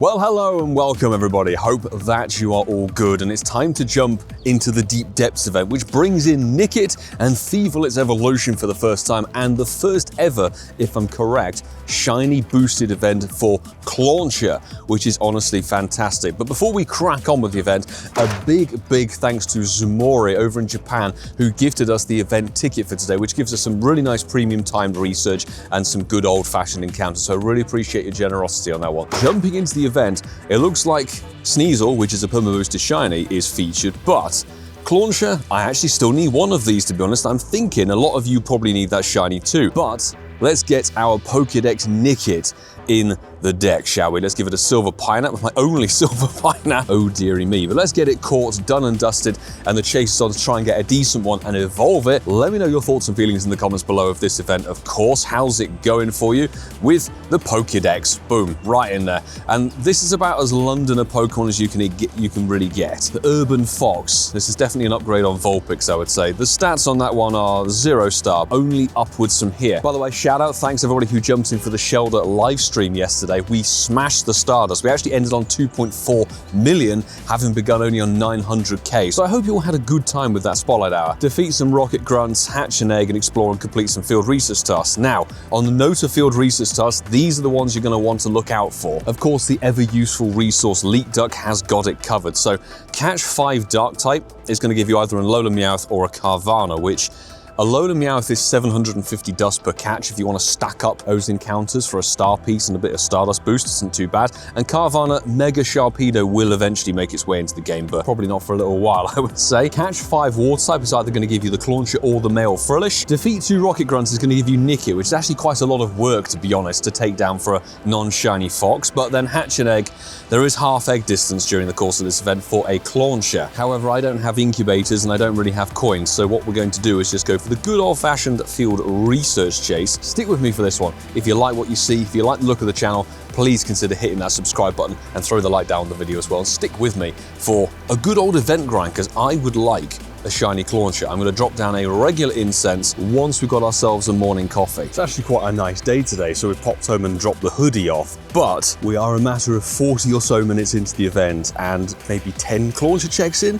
Well, hello and welcome everybody. Hope that you are all good, and it's time to jump into the Deep Depths event, which brings in Nickit and Thievelet's evolution for the first time, and the first ever, if I'm correct, shiny boosted event for Clauncher, which is honestly fantastic. But before we crack on with the event, a big thanks to Zumori over in Japan, who gifted us the event ticket for today, which gives us some really nice premium timed research and some good old-fashioned encounters. So I really appreciate your generosity on that one. Jumping into the event, it looks like Sneasel, which is a perma boosted shiny, is featured, but Clauncher, I actually still need one of these, to be honest. I'm thinking a lot of you probably need that shiny too, but let's get our Pokedex Nickit in the deck, shall we? Let's give it a silver pineapple, my only silver pineapple. Oh dearie me. But let's get it caught, done and dusted, and the chase is on to try and get a decent one and evolve it. Let me know your thoughts and feelings in the comments below of this event. Of course, how's it going for you with the Pokedex? Boom, right in there. And this is about as London a Pokemon as you can really get. The Urban Fox. This is definitely an upgrade on Vulpix, I would say. The stats on that one are 0 star, only upwards from here. By the way, shout out, thanks everybody who jumped in for the Shelder live stream yesterday. We smashed the Stardust. We actually ended on 2.4 million, having begun only on 900k. So I hope you all had a good time with that Spotlight Hour. Defeat some Rocket Grunts, hatch an egg, and explore and complete some field research tasks. Now, on the note of field research tasks, these are the ones you're going to want to look out for. Of course, the ever-useful resource Leak Duck has got it covered. So catch 5 Dark type is going to give you either a Alola Meowth or a Carvana, which Alola Meowth is 750 dust per catch if you want to stack up those encounters for a star piece and a bit of Stardust boost. Isn't too bad. And Carvana Mega Sharpedo will eventually make its way into the game, but probably not for a little while, I would say. Catch 5 Water type is either going to give you the Clauncher or the male Frillish. Defeat 2 Rocket Grunts is going to give you Nickit, which is actually quite a lot of work, to be honest, to take down for a non-shiny Fox. But then hatch an egg. There is half egg distance during the course of this event for a Clauncher. However, I don't have incubators and I don't really have coins, so what we're going to do is just go for the good old-fashioned field research chase. Stick with me for this one. If you like what you see, if you like the look of the channel, please consider hitting that subscribe button and throw the like down on the video as well. And stick with me for a good old event grind, because I would like a shiny Clauncher. I'm going to drop down a regular incense once we've got ourselves a morning coffee. It's actually quite a nice day today, so we've popped home and dropped the hoodie off, but we are a matter of 40 or so minutes into the event and maybe 10 Clauncher checks in,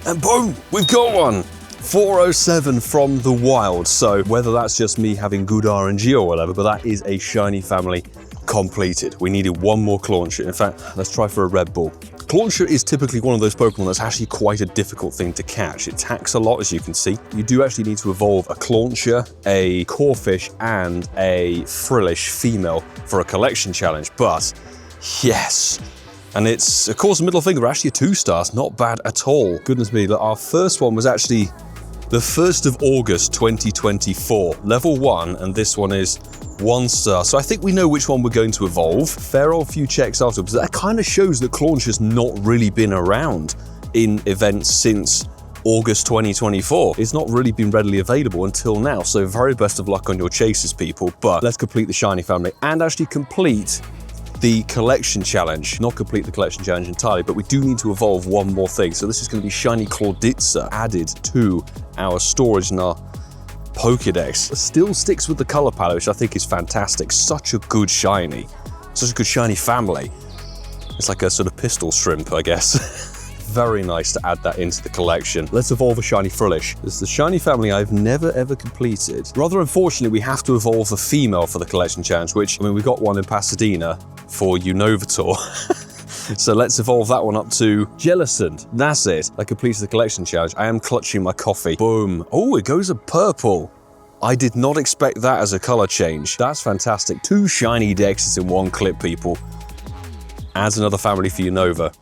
and boom, we've got one! 407 from the wild, so whether that's just me having good RNG or whatever, but that is a shiny family completed. We needed one more Clauncher. In fact, let's try for a Red Bull. Clauncher is typically one of those Pokemon that's actually quite a difficult thing to catch. It tacks a lot, as you can see. You do actually need to evolve a Clauncher, a Corphish, and a Frillish female for a collection challenge, but yes. And it's, of course, a middle finger, actually a 2 stars, not bad at all. Goodness me, our first one was actually the 1st of August 2024, level 1, and this one is 1 star. So I think we know which one we're going to evolve. Fair old few checks afterwards. That kind of shows that Clauncher's not really been around in events since August 2024. It's not really been readily available until now, so very best of luck on your chases, people. But let's complete the shiny family and actually complete the collection challenge. Not complete the collection challenge entirely, but we do need to evolve one more thing. So this is going to be shiny Clauditza added to our storage in our Pokedex. It still sticks with the color palette, which I think is fantastic. Such a good shiny. Such a good shiny family. It's like a sort of pistol shrimp, I guess. Very nice to add that into the collection. Let's evolve a shiny Frillish. This is the shiny family I've never ever completed. Rather unfortunately, we have to evolve a female for the collection challenge, which, I mean, we got one in Pasadena for Unovator. So let's evolve that one up to Jellicent. That's it. I completed the collection challenge. I am clutching my coffee. Boom. Oh, it goes a purple. I did not expect that as a color change. That's fantastic. 2 shiny Dexes in one clip, people. Adds another family for Unova.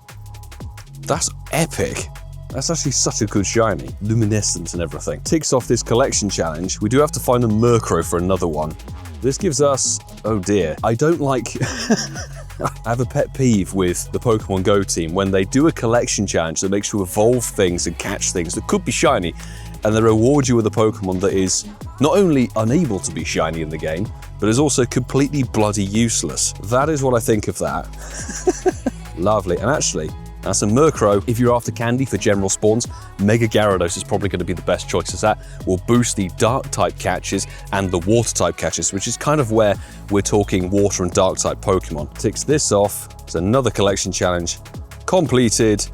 That's epic. That's actually such a good shiny. Luminescence and everything. Ticks off this collection challenge. We do have to find a Murkrow for another one. This gives us, oh dear, I don't like, I have a pet peeve with the Pokemon GO team when they do a collection challenge that makes you evolve things and catch things that could be shiny, and they reward you with a Pokemon that is not only unable to be shiny in the game, but is also completely bloody useless. That is what I think of that. Lovely. And actually, That's a Murkrow. If you're after candy for general spawns, Mega Gyarados is probably going to be the best choice, as that will boost the Dark-type catches and the Water-type catches, which is kind of where we're talking Water and Dark-type Pokemon. Ticks this off. It's another collection challenge completed.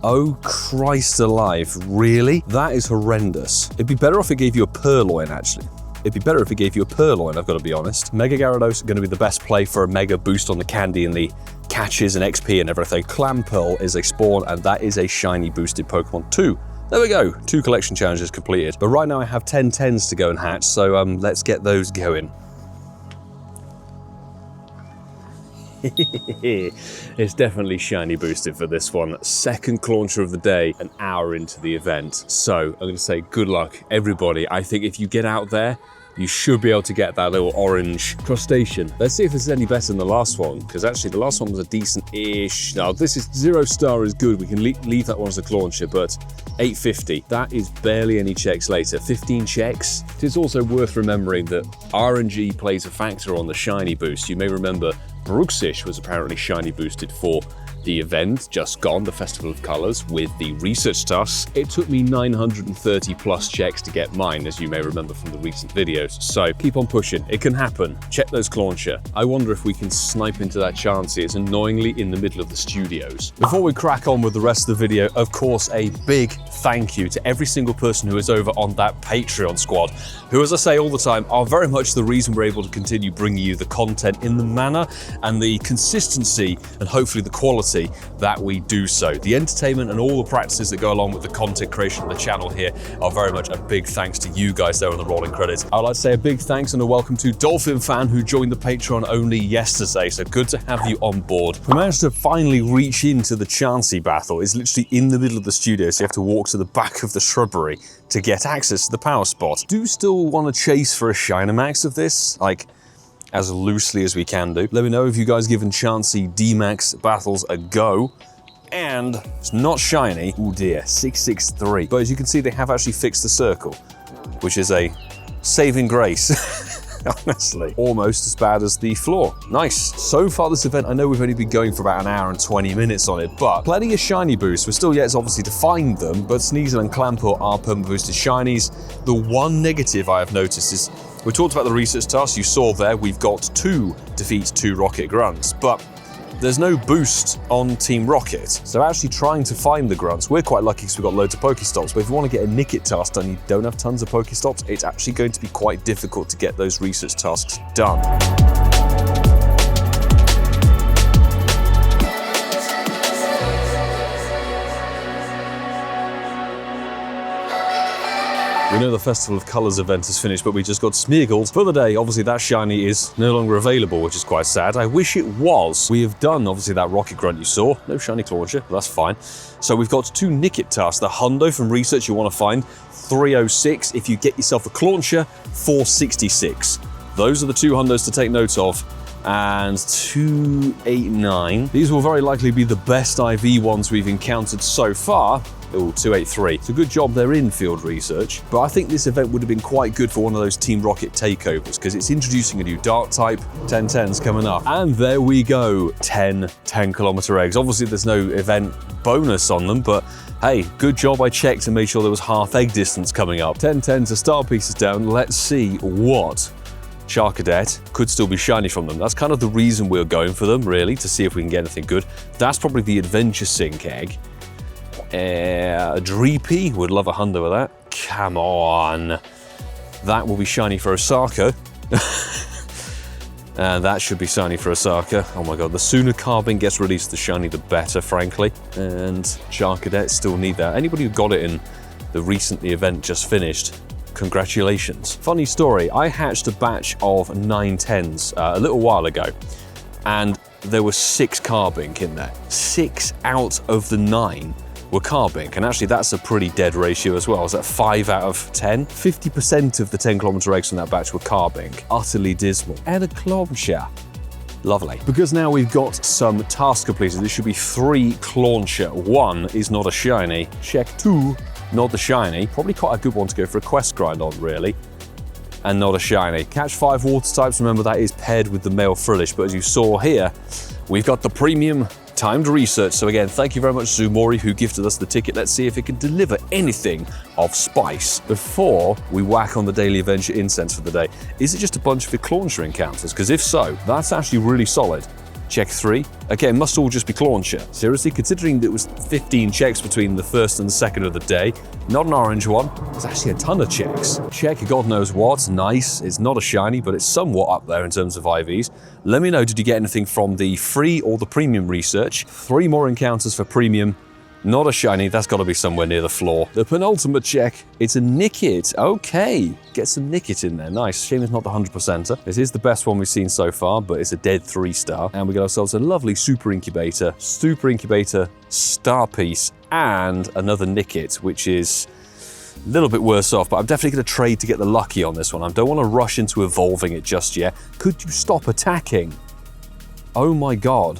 Oh, Christ alive. Really? That is horrendous. It'd be better if it gave you a Purloin, actually. It'd be better if it gave you a Purloin, I've got to be honest. Mega Gyarados is going to be the best play for a mega boost on the candy and the catches and XP and everything. Clamperl is a spawn, and that is a shiny boosted Pokemon too. There we go, 2 collection challenges completed. But right now I have 10 10s to go and hatch, so let's get those going. It's definitely shiny boosted for this one. Second Clauncher of the day, an hour into the event. So I'm going to say good luck, everybody. I think if you get out there, you should be able to get that little orange crustacean. Let's see if this is any better than the last one, because actually the last one was a decent-ish. Now this is 0 star is good. We can leave that one as a Clauncher, but 850. That is barely any checks later. 15 checks. It is also worth remembering that RNG plays a factor on the shiny boost. You may remember Brooksish was apparently shiny boosted for the event just gone, the Festival of Colors, with the research tasks. It took me 930 plus checks to get mine, as you may remember from the recent videos. So keep on pushing, it can happen. Check those Clauncher. I wonder if we can snipe into that Chansey. It's annoyingly in the middle of the studios. Before we crack on with the rest of the video, of course, a big thank you to every single person who is over on that Patreon squad, who, as I say all the time, are very much the reason we're able to continue bringing you the content in the manner and the consistency and hopefully the quality that we do so. The entertainment and all the practices that go along with the content creation of the channel here are very much a big thanks to you guys there on the rolling credits. I'd like to say a big thanks and a welcome to Dolphin Fan, who joined the Patreon only yesterday, so good to have you on board. We managed to finally reach into the Chansey battle. It's literally in the middle of the studio, so you have to walk to the back of the shrubbery to get access to the power spot. Do still want to chase for a Dynamax of this, like as loosely as we can do. Let me know if you guys given Chansey D-Max battles a go. And it's not shiny. Oh dear, 663. But as you can see, they have actually fixed the circle, which is a saving grace. Honestly, almost as bad as the floor. Nice. So far this event, I know we've only been going for about an hour and 20 minutes on it, but plenty of shiny boosts. We're still yet obviously to find them, but Sneasel and Clamperl are perma boosted shinies. The one negative I have noticed is, we talked about the research task. You saw there, we've got 2 defeats 2 Rocket Grunts, but there's no boost on Team Rocket. So actually trying to find the grunts, we're quite lucky because we've got loads of Pokestops, but if you want to get a Nickit task done, you don't have tons of Pokestops, it's actually going to be quite difficult to get those research tasks done. We know the Festival of Colors event is finished, but we just got Smeargled for the day. Obviously, that shiny is no longer available, which is quite sad. I wish it was. We have done, obviously, that Rocket Grunt you saw. No shiny Clauncher, but that's fine. So we've got 2 Nickit tasks. The Hundo from research you want to find, 306. If you get yourself a Clauncher, 466. Those are the 2 Hundos to take note of. And 289. These will very likely be the best IV ones we've encountered so far. Oh, 283. It's a good job they're in field research, but I think this event would have been quite good for one of those Team Rocket takeovers because it's introducing a new Dark type. 10-10s coming up. And there we go, 10 10-kilometer eggs. Obviously there's no event bonus on them, but hey, good job I checked and made sure there was half egg distance coming up. 10-10s are star pieces down. Let's see what Charcadet could still be shiny from them. That's kind of the reason we're going for them, really, to see if we can get anything good. That's probably the Adventure Sync egg. A Dreepy, would love a Hundo of that. Come on. That will be shiny for Osaka. And that should be shiny for Osaka. Oh my god, the sooner Carbink gets released, the shiny the better, frankly. And Charcadet still need that. Anybody who got it in the recently event just finished, congratulations. Funny story, I hatched a batch of 9 10s a little while ago, and there were 6 Carbink in there. 6 out of the 9 were Carbink, and actually that's a pretty dead ratio as well. Is that 5 out of 10? 50% of the 10-kilometer eggs from that batch were Carbink. Utterly dismal. And a Clauncher. Lovely. Because now we've got some tasks completed, there should be 3 Clauncher. 1 is not a shiny. Check 2, not the shiny. Probably quite a good one to go for a quest grind on, really. And not a shiny. Catch 5 water types, remember that is paired with the male Frillish, but as you saw here, we've got the premium timed research. So again, thank you very much, Zumori, who gifted us the ticket. Let's see if it can deliver anything of spice before we whack on the daily adventure incense for the day. Is it just a bunch of Clauncher encounters? Because if so, that's actually really solid. Check 3. Okay, it must all just be Clauncher. Seriously, considering there was 15 checks between the first and the second of the day, not an orange one, there's actually a ton of checks. Check God knows what, nice. It's not a shiny, but it's somewhat up there in terms of IVs. Let me know, did you get anything from the free or the premium research? 3 more encounters for premium. Not a shiny, that's got to be somewhere near the floor. The penultimate check, it's a Nickit. Okay, get some Nickit in there, nice. Shame it's not the 100%er. This is the best one we've seen so far, but it's a dead 3-star. And we got ourselves a lovely Super Incubator star piece, and another Nickit, which is a little bit worse off, but I'm definitely going to trade to get the lucky on this one. I don't want to rush into evolving it just yet. Could you stop attacking? Oh my God.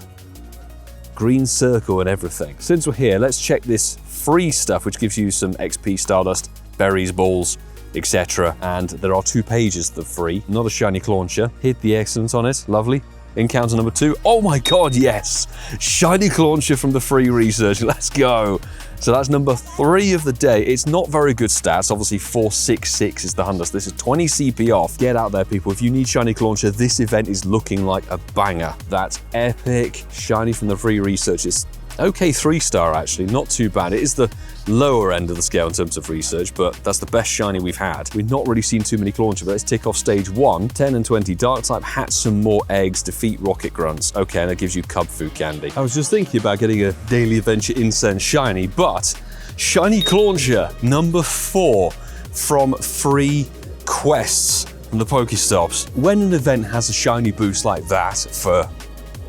Green circle and everything. Since we're here, let's check this free stuff, which gives you some XP, Stardust, berries, balls, etc. And there are 2 pages that are free. Another shiny Clauncher. Hit the excellence on it. Lovely. Encounter number 2. Oh my God, yes! Shiny Clauncher from the free research. Let's go. So that's number 3 of the day. It's not very good stats. Obviously 466 is the Hundo. This is 20 CP off. Get out there, people. If you need shiny Clauncher, this event is looking like a banger. That's epic. Shiny from the free research. It's okay 3-star actually, not too bad. It is the lower end of the scale in terms of research, but that's the best shiny we've had. We've not really seen too many Clauncher, but let's tick off stage 1. 10 and 20 dark type, hatch some more eggs, defeat rocket grunts. Okay, and that gives you cub food candy. I was just thinking about getting a daily adventure incense shiny, but shiny Clauncher number 4 from free quests from the Pokestops. When an event has a shiny boost like that for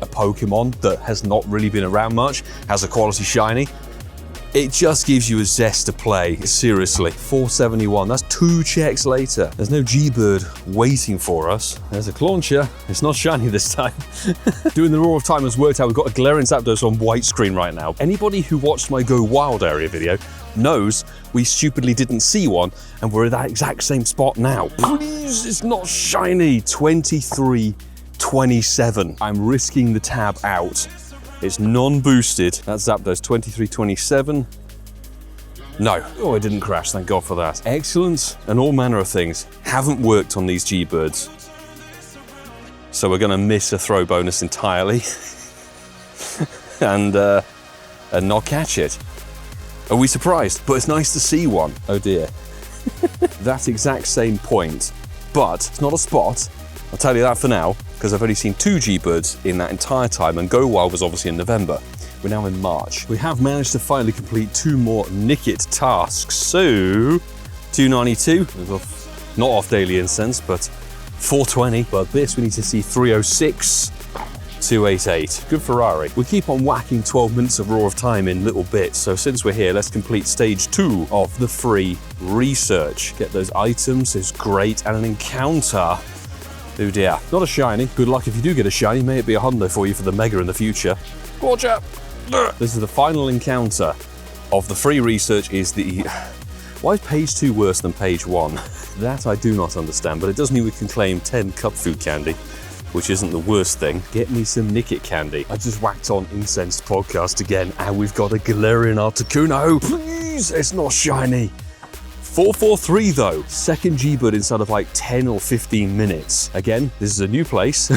a Pokemon that has not really been around much, has a quality shiny, it just gives you a zest to play, seriously. 471, that's 2 checks later. There's no G-Bird waiting for us. There's a Clauncher, it's not shiny this time. Doing the Roar of Time has worked out. We've got a Galarian Zapdos on white screen right now. Anybody who watched my Go Wild area video knows we stupidly didn't see one, and we're at that exact same spot now. Please, it's not shiny. 2327. I'm risking the tab out. It's non-boosted. That's Zapdos 2327. No. Oh, it didn't crash. Thank God for that. Excellent and all manner of things haven't worked on these G-Birds. So we're going to miss a throw bonus entirely and not catch it. Are we surprised? But it's nice to see one. Oh dear. That exact same point, but it's not a spot. I'll tell you that for now, because I've only seen 2 G-Birds in that entire time, and Go Wild was obviously in November. We're now in March. We have managed to finally complete 2 more Nickit tasks. So, 292, not off daily incense, but 420. But this, we need to see 306, 288. Good Ferrari. We keep on whacking 12 minutes of Roar of Time in little bits. So since we're here, let's complete stage 2 of the free research. Get those items is great, and an encounter. Oh dear, not a shiny. Good luck if you do get a shiny. May it be a Hundo for you for the Mega in the future. Clauncher! This is the final encounter of the free research. Is the... Why is page 2 worse than page 1? That I do not understand, but it does mean we can claim 10 cup food candy, which isn't the worst thing. Get me some Nickit candy. I just whacked on Incensed Podcast again, and we've got a Galarian Articuno. Please, it's not shiny. 443 though, second G-Bird inside of like 10 or 15 minutes. Again, this is a new place.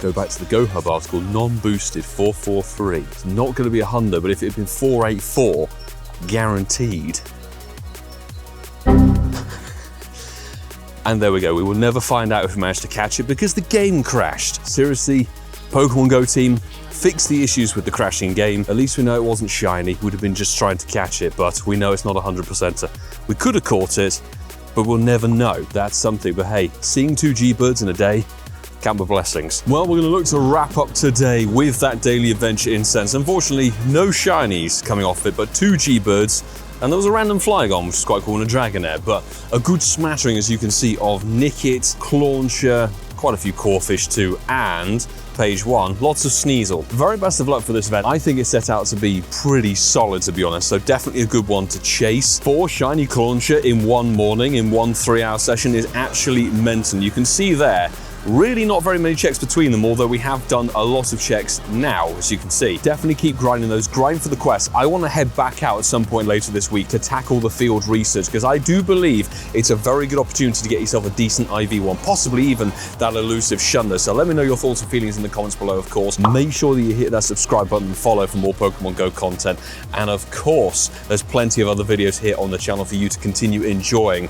Go back to the Go Hub article, non-boosted 443. It's not going to be a Hundo, but if it had been 484, guaranteed. And there we go, we will never find out if we managed to catch it because the game crashed. Seriously, Pokemon Go team, fix the issues with the crashing game. At least we know it wasn't shiny. We'd have been just trying to catch it, but we know it's not 100%er. We could have caught it, but we'll never know. That's something. But hey, seeing 2 G-Birds in a day, count the blessings. Well, we're going to look to wrap up today with that daily adventure incense. Unfortunately, no shinies coming off it, but 2 G-Birds. And there was a random Flygon, which is quite cool, and a Dragonair. But a good smattering, as you can see, of Nickit, Clauncher, quite a few Corphish too, and page 1, lots of Sneasel. Very best of luck for this event. I think it's set out to be pretty solid, to be honest, so definitely a good one to chase. 4 shiny Clauncher in one morning, in one 3-hour session is actually mental. You can see there Really not very many checks between them, although we have done a lot of checks now, as you can see. Definitely keep grinding those, grind for the quests. I want to head back out at some point later this week to tackle the field research, because I do believe it's a very good opportunity to get yourself a decent IV1, possibly even that elusive Hundo. So let me know your thoughts and feelings in the comments below, of course. Make sure that you hit that subscribe button and follow for more Pokemon Go content. And of course, there's plenty of other videos here on the channel for you to continue enjoying.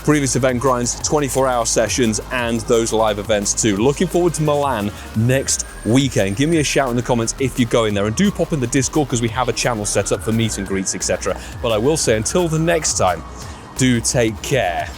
Previous event grinds, 24-hour sessions, and those live events too. Looking forward to Milan next weekend. Give me a shout in the comments if you're going there, and do pop in the Discord because we have a channel set up for meet and greets, etc. But I will say, until the next time, do take care.